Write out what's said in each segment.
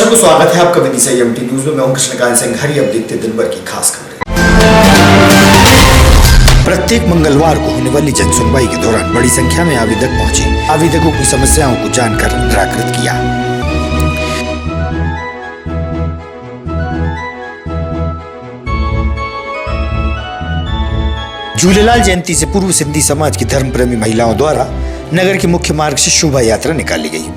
दर्शकों, स्वागत है आपका विदिशा एमटी न्यूज में। मैं हूं कृष्णकांत सिंह। हरी अब देखते दिन भर की खास खबरें। प्रत्येक मंगलवार को होने वाली जन सुनवाई के दौरान बड़ी संख्या में आवेदक पहुंचे। आवेदकों की समस्याओं को जानकर निराकृत किया। झूलेलाल जयंती से पूर्व सिंधी समाज की धर्म प्रेमी महिलाओं द्वारा नगर के मुख्य मार्ग से शोभा यात्रा निकाली गई।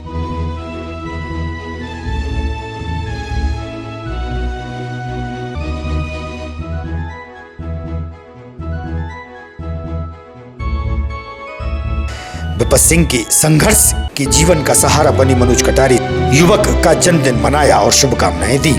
विपत सिंह के संघर्ष के जीवन का सहारा बनी मनोज कटारी युवक का जन्मदिन मनाया और शुभकामनाएं दी।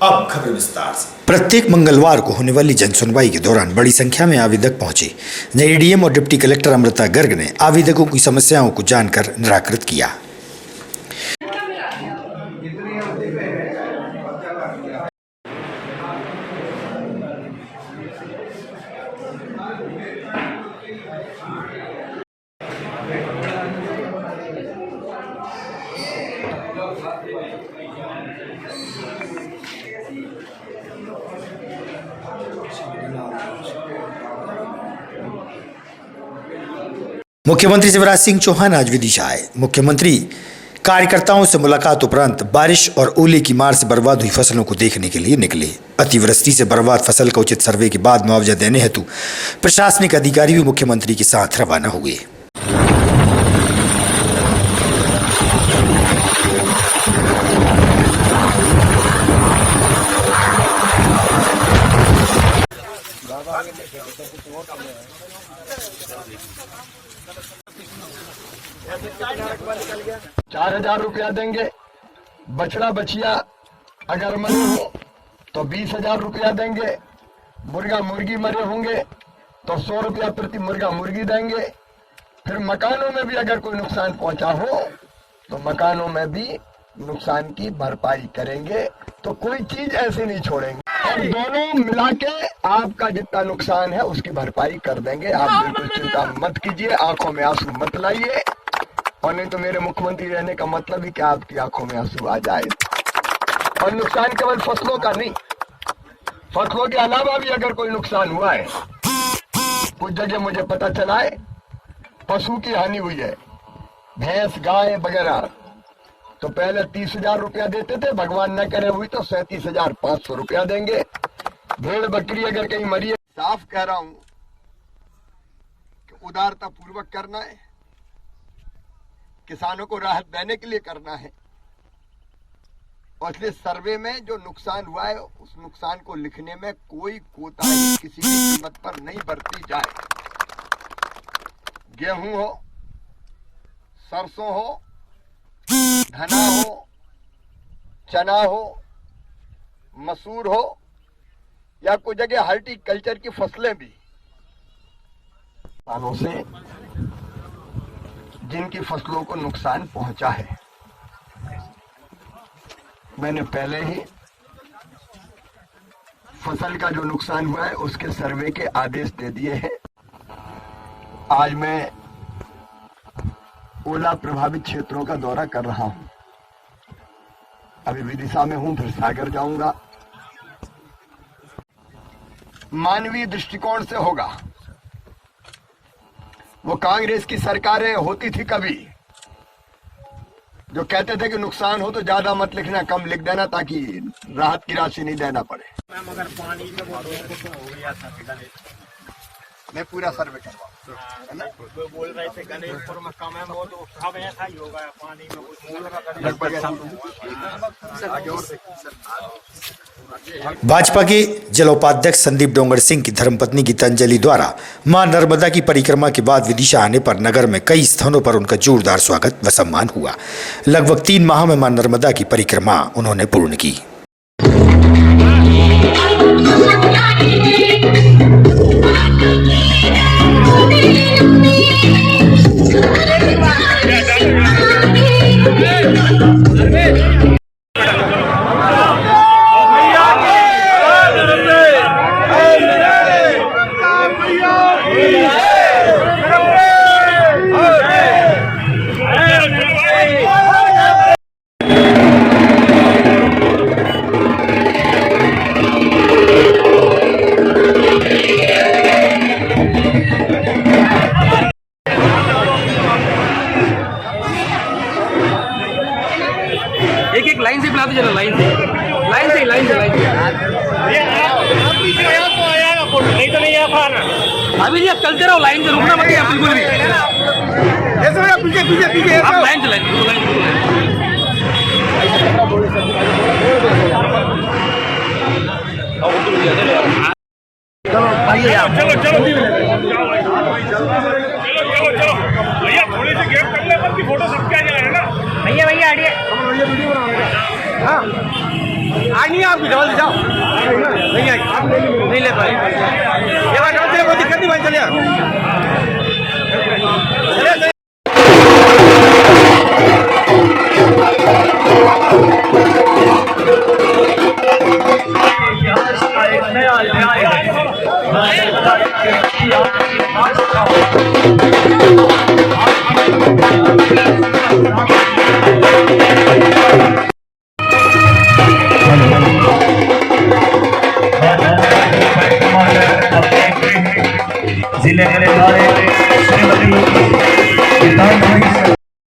अब खबर विस्तार से। प्रत्येक मंगलवार को होने वाली जन सुनवाई के दौरान बड़ी संख्या में आवेदक पहुंचे। एडीएम और डिप्टी कलेक्टर अमृता गर्ग ने आवेदकों की समस्याओं को जानकर निराकृत किया। मुख्यमंत्री शिवराज सिंह चौहान आज विदिशा आए। मुख्यमंत्री कार्यकर्ताओं से मुलाकात उपरांत बारिश और ओले की मार से बर्बाद हुई फसलों को देखने के लिए निकले। अतिवृष्टि से बर्बाद फसल का उचित सर्वे के बाद मुआवजा देने हेतु प्रशासनिक अधिकारी भी मुख्यमंत्री के साथ रवाना हुए। ₹4,000 देंगे। बछड़ा बछिया अगर मरे हो तो ₹20,000 देंगे। मुर्गा मुर्गी मरे होंगे तो ₹100 प्रति मुर्गा मुर्गी देंगे। फिर मकानों में भी अगर कोई नुकसान पहुंचा हो तो मकानों में भी नुकसान की भरपाई करेंगे। तो कोई चीज ऐसी नहीं छोड़ेंगे और दोनों मिला के आपका जितना नुकसान है उसकी भरपाई कर देंगे। आप बिल्कुल चिंता मत कीजिए, आंखों में आंसू मत लाइए। और नहीं तो मेरे मुख्यमंत्री रहने का मतलब ही क्या आपकी आंखों में आंसू आ जाए। और नुकसान केवल फसलों का नहीं, फसलों के अलावा भी अगर कोई नुकसान हुआ है, कुछ जगह मुझे पता चला है पशु की हानि हुई है, भैंस गाय वगैरह, तो पहले ₹30,000 देते थे, भगवान न करे हुई तो ₹37,500 देंगे। भेड़ बकरी अगर कहीं मरी है, साफ कह रहा हूं कि उदारता पूर्वक करना है, किसानों को राहत देने के लिए करना है। और इसलिए सर्वे में जो नुकसान हुआ है उस नुकसान को लिखने में कोई कोताही किसी भी कीमत पर नहीं बरती जाए। गेहूं हो, सरसों हो, धना हो, चना हो, मसूर हो या कुछ जगह हॉर्टिकल्चर की फसलें भी, किसानों से जिनकी फसलों को नुकसान पहुंचा है, मैंने पहले ही फसल का जो नुकसान हुआ है उसके सर्वे के आदेश दे दिए हैं। आज मैं ओला प्रभावित क्षेत्रों का दौरा कर रहा हूं। अभी विदिशा में हूं, फिर सागर जाऊंगा। मानवीय दृष्टिकोण से होगा। वो कांग्रेस की सरकारें होती थी कभी, जो कहते थे कि नुकसान हो तो ज्यादा मत लिखना, कम लिख देना ताकि राहत की राशि नहीं देना पड़े। मगर पानी में हो गया था, मैं पूरा सर्वे करवा वो बोल रहे थे गणेशपुर में कम है, वो तो सब ऐसा ही होगा, पानी में भाजपा के जिला उपाध्यक्ष संदीप डोंगर सिंह की धर्मपत्नी गीतांजलि द्वारा मां नर्मदा की परिक्रमा के बाद विदिशा आने पर नगर में कई स्थानों पर उनका जोरदार स्वागत व सम्मान हुआ। लगभग 3 माह में मां नर्मदा की परिक्रमा उन्होंने पूर्ण की। अभी जी आप चलते रहो, लाइन से रुकना मत आप बिल्कुल भी। पीछे पीछे पीछे आप लाइन से लाइन चलो चलो चलो भैया थोड़ी सी गैप कर ले, बल्कि फोटो सबके आ जाएगा ना। भैया भैया आड़िए भैया वीडियो बनाएगा। हाँ आज नहीं आपकी जल्दी जाओ, नहीं आई नहीं ले पाए ये बात चलते, कोई दिक्कत नहीं भाई, चलिए चलिए। जिले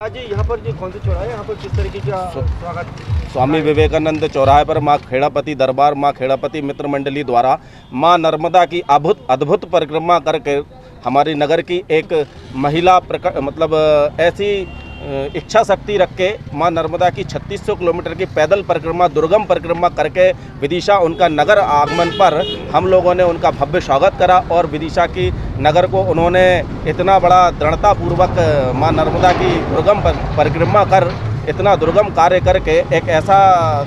आज यहाँ पर जो कौन सा चौराहा है, यहाँ पर किस तरीके का स्वागत? स्वामी विवेकानंद चौराहे पर माँ खेड़ापति दरबार, माँ खेड़ापति मित्र मंडली द्वारा माँ नर्मदा की अद्भुत परिक्रमा करके हमारी नगर की एक महिला मतलब ऐसी इच्छा शक्ति रख के माँ नर्मदा की 3600 किलोमीटर की पैदल परिक्रमा, दुर्गम परिक्रमा करके विदिशा उनका नगर आगमन पर हम लोगों ने उनका भव्य स्वागत करा और विदिशा की नगर को उन्होंने इतना बड़ा दृढ़तापूर्वक माँ नर्मदा की दुर्गम परिक्रमा कर इतना दुर्गम कार्य करके एक ऐसा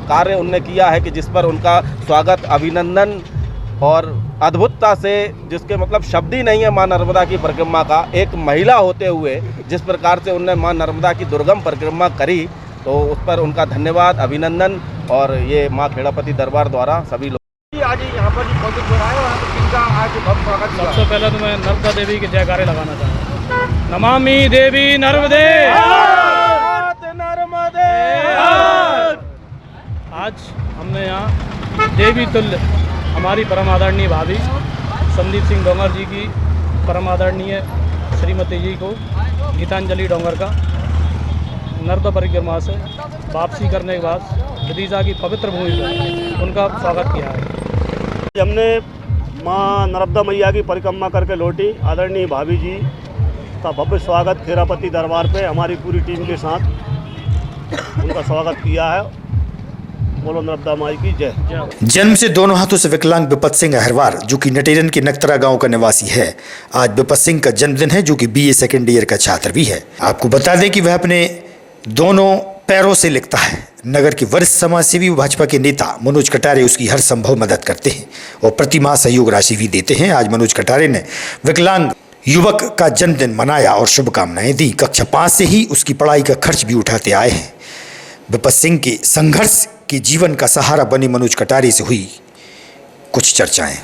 कार्य उनने किया है कि जिस पर उनका स्वागत, अभिनंदन और अद्भुतता से, जिसके मतलब शब्द ही नहीं है माँ नर्मदा की परिक्रमा का। एक महिला होते हुए जिस प्रकार से उनने माँ नर्मदा की दुर्गम परिक्रमा करी, तो उस पर उनका धन्यवाद, अभिनंदन। और ये माँ खेड़ापति दरबार द्वारा सभी लोग आज यहाँ पर कौन सा चौराहा है, वहाँ पर किनका आज भव्य स्वागत? सबसे पहले तो मैं नर्मदा देवी के जयकारे लगाना चाहता हूँ। नमामि देवी नर्मदे। आज हमने यहाँ देवी तुल्य हमारी परम आदरणीय भाभी संदीप सिंह डोंगर जी की परम आदरणीय श्रीमती जी को गीतांजलि डोंगर का नर्मदा परिक्रमा से वापसी करने के बाद विदिशा की पवित्र भूमि पर उनका स्वागत किया है। हमने माँ नर्मदा मैया की परिक्रमा करके लौटी आदरणीय भाभी जी का भव्य स्वागत खेड़ापति दरबार पे हमारी पूरी टीम के साथ उनका स्वागत किया है। बोलो नर्मदा माई की जय। जन्म से दोनों हाथों से विकलांग विपत सिंह अहरवार, जो कि नटेरन के नकतरा गांव का निवासी है, आज विपत सिंह का जन्मदिन है, जो कि बीए सेकेंड ईयर का छात्र भी है। आपको बता दें कि वह अपने दोनों पैरों से लिखता है। नगर के वरिष्ठ समाजसेवी व भाजपा के नेता मनोज कटारे उसकी हर संभव मदद करते हैं और प्रति माह सहयोग राशि भी देते हैं। आज मनोज कटारे ने विकलांग युवक का जन्मदिन मनाया और शुभकामनाएं दी। कक्षा 5 से ही उसकी पढ़ाई का खर्च भी उठाते आए हैं। विपत सिंह के संघर्ष के जीवन का सहारा बनी मनोज कटारे से हुई कुछ चर्चाएं।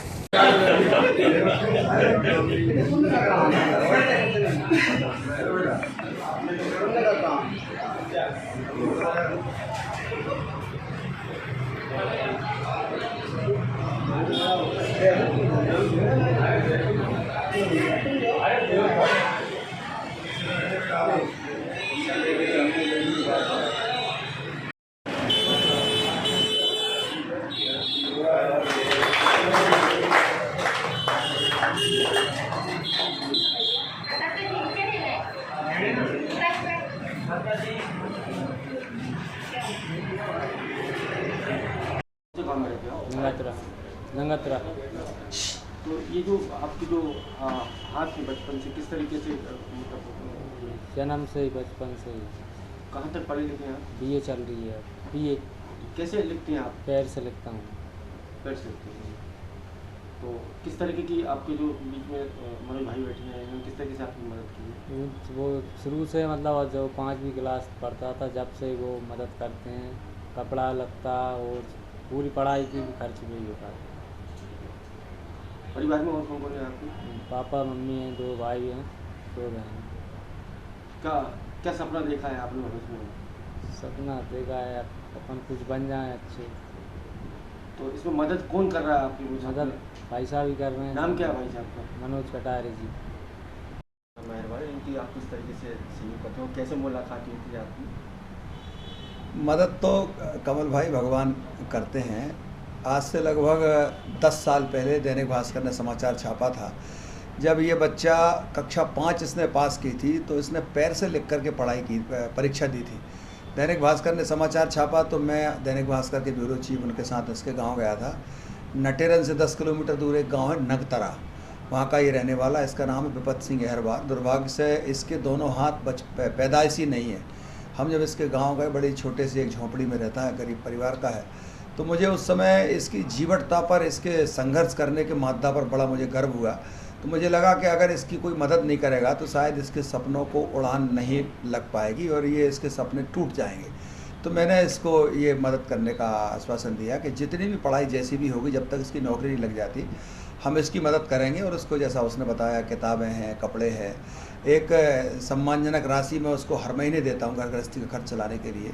गंगात्रा। तो ये जो आपकी जो हाथ है बचपन से किस तरीके से मतलब जन्म से ही, बचपन से ही। कहाँ तक पढ़े लिखे हैं? बीए चल रही है। बीए कैसे लिखते हैं आप? पैर से लिखता हूँ। पैर से लिखते हैं। तो किस तरीके की आपके जो बीच में मनोज भाई बैठे हैं, इन्होंने किस तरीके से आपकी मदद की है? वो शुरू से मतलब जो 5वीं क्लास पढ़ता था जब से वो मदद करते हैं, कपड़ा लगता और पूरी पढ़ाई की भी खर्च भी होता है। परिवार में और कौन कौन है आपके? पापा मम्मी हैं, 2 भाई हैं, 2 बहन। क्या सपना देखा है आपने भविष्य में? सपना देखा है अपन कुछ बन जाए अच्छे। तो इसमें मदद कौन कर रहा है आपकी? मदद भाई साहब ही कर रहे हैं। नाम क्या है भाई साहब का? मनोज कटारे जी। मेहरबानी, इनकी आप किस तरीके से सहयोग करते हो, कैसे मुलाकात होती है आपकी? मदद तो कमल भाई भगवान करते हैं। आज से लगभग 10 साल पहले दैनिक भास्कर ने समाचार छापा था। जब ये बच्चा कक्षा 5 इसने पास की थी तो इसने पैर से लिख करके परीक्षा दी थी। दैनिक भास्कर ने समाचार छापा तो मैं दैनिक भास्कर के ब्यूरो चीफ उनके साथ इसके गांव गया था। नटेरन से 10 किलोमीटर दूर एक गांव है नगतरा, वहाँ का ये रहने वाला। इसका नाम है विपत सिंह अहरबार। दुर्भाग्य से इसके दोनों हाथ पैदाइशी नहीं है। हम जब इसके गांव गए, बड़ी छोटे से एक झोंपड़ी में रहता है, गरीब परिवार का है, तो मुझे उस समय इसकी जीवटता पर, इसके संघर्ष करने के मादा पर बड़ा मुझे गर्व हुआ। तो मुझे लगा कि अगर इसकी कोई मदद नहीं करेगा तो शायद इसके सपनों को उड़ान नहीं लग पाएगी और ये इसके सपने टूट जाएंगे। तो मैंने इसको ये मदद करने का आश्वासन दिया कि जितनी भी पढ़ाई जैसी भी होगी, जब तक इसकी नौकरी नहीं लग जाती, हम इसकी मदद करेंगे। और उसको जैसा उसने बताया, किताबें हैं, कपड़े हैं, एक सम्मानजनक राशि मैं उसको हर महीने देता हूँ घर गृहस्थी का खर्च चलाने के लिए।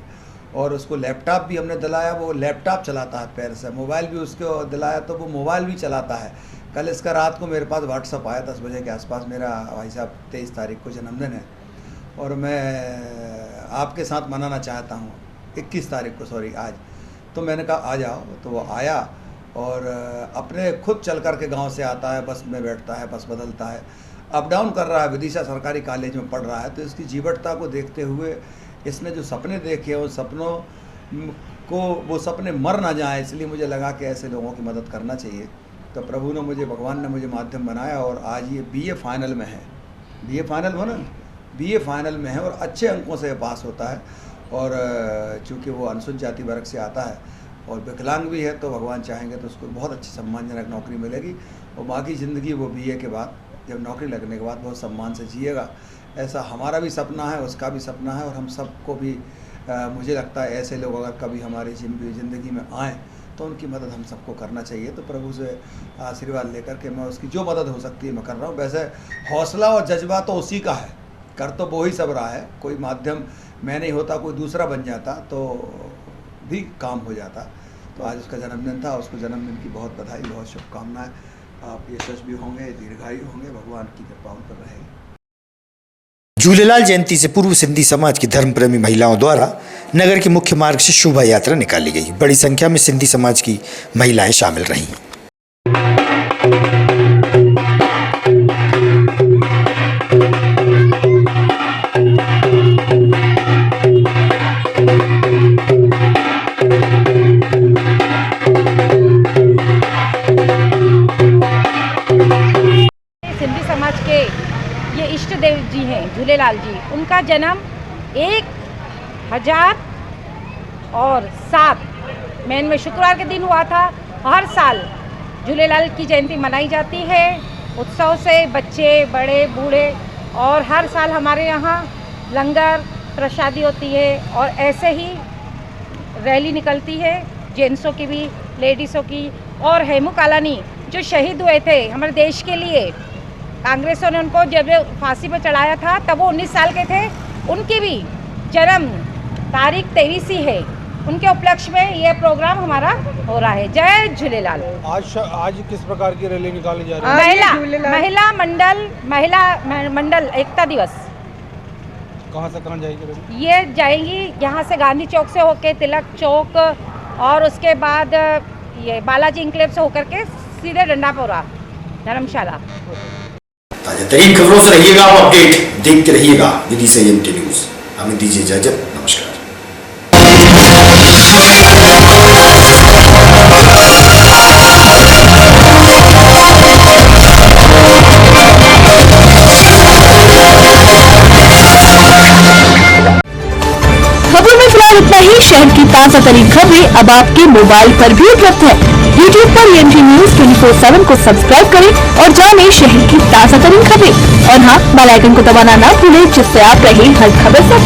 और उसको लैपटॉप भी हमने दिलाया, वो लैपटॉप चलाता है पैर से। मोबाइल भी उसको दिलाया तो वो मोबाइल भी चलाता है। कल इसका रात को मेरे पास व्हाट्सअप आया 10 बजे के आसपास। मेरा भाई साहब 23 तारीख को जन्मदिन है और मैं आपके साथ मनाना चाहता हूँ, 21 तारीख को, सॉरी आज। तो मैंने कहा आ जाओ। तो वो आया और अपने खुद चल कर के गाँव से आता है, बस में बैठता है, बस बदलता है, अप डाउन कर रहा है। विदिशा सरकारी कॉलेज में पढ़ रहा है। तो इसकी जीवटता को देखते हुए इसने जो सपने देखे, उन सपनों को, वो सपने मर ना जाएं, इसलिए मुझे लगा कि ऐसे लोगों की मदद करना चाहिए। तो प्रभु ने मुझे, भगवान ने मुझे माध्यम बनाया और आज ये BA फाइनल में है। BA फाइनल हो ना, BA फाइनल में है और अच्छे अंकों से पास होता है। और चूँकि वो अनुसूचित जाति वर्ग से आता है और विकलांग भी है, तो भगवान चाहेंगे तो उसको बहुत अच्छी सम्मानजनक नौकरी मिलेगी और बाकी ज़िंदगी वो BA के बाद, जब नौकरी लगने के बाद, बहुत सम्मान से जिएगा। ऐसा हमारा भी सपना है, उसका भी सपना है। और हम सबको भी मुझे लगता है ऐसे लोग अगर कभी हमारी ज़िंदगी में आएँ तो उनकी मदद हम सबको करना चाहिए। तो प्रभु से आशीर्वाद लेकर के मैं उसकी जो मदद हो सकती है मैं कर रहा हूँ। वैसे हौसला और जज्बा तो उसी का है, कर तो वो ही सब रहा है। कोई माध्यम मैं नहीं होता, कोई दूसरा बन जाता तो भी काम हो जाता। तो आज उसका जन्मदिन था, उसको जन्मदिन की बहुत बधाई, बहुत शुभकामनाएँ। आप यशस्वी होंगे, दीर्घायु होंगे, भगवान की कृपा उन पर रहेगी। झूलेलाल जयंती से पूर्व सिंधी समाज की धर्म प्रेमी महिलाओं द्वारा नगर के मुख्य मार्ग से शोभा यात्रा निकाली गई। बड़ी संख्या में सिंधी समाज की महिलाएं शामिल रहीं। सिंधी समाज के ये इष्ट देव जी हैं झूलेलाल जी। उनका जन्म 1007 में शुक्रवार के दिन हुआ था। हर साल झूलेलाल की जयंती मनाई जाती है उत्सव से, बच्चे, बड़े, बूढ़े। और हर साल हमारे यहाँ लंगर प्रसादी होती है और ऐसे ही रैली निकलती है, जेंट्सों की भी, लेडीज़ों की। और हेमू कालानी जो शहीद हुए थे हमारे देश के लिए, कांग्रेसों ने उनको जब फांसी पर चढ़ाया था तब वो 19 साल के थे। उनकी भी जन्म तारीख 23 ही है। उनके उपलक्ष्य में ये प्रोग्राम हमारा हो रहा है। जय झूलेलाल। आज किस प्रकार की रैली निकाली जा रही है? महिला मंडल एकता दिवस। कहाँ से कहाँ जाएगी रैली? ये जाएंगी यहाँ से गांधी चौक से होके तिलक चौक और उसके बाद ये बालाजी इंक्लेव से होकर के सीधे डंडापोरा धर्मशाला। ताजा तरीन खबरों से रहिएगा और अपडेट देखते रहिएगा विदिशा EMT न्यूज। हमें दीजिए इजाजत, नमस्कार। खबरों में फिलहाल इतना ही। शहर की ताजा तरीन खबरें अब आपके मोबाइल पर भी उपलब्ध है। YouTube पर EMT न्यूज 24/7 को सब्सक्राइब करें और जानें शहर की ताजा तरीन खबरें। और हाँ, बेल आइकन को दबाना ना भूलें, जिससे आप रहे हर खबर से।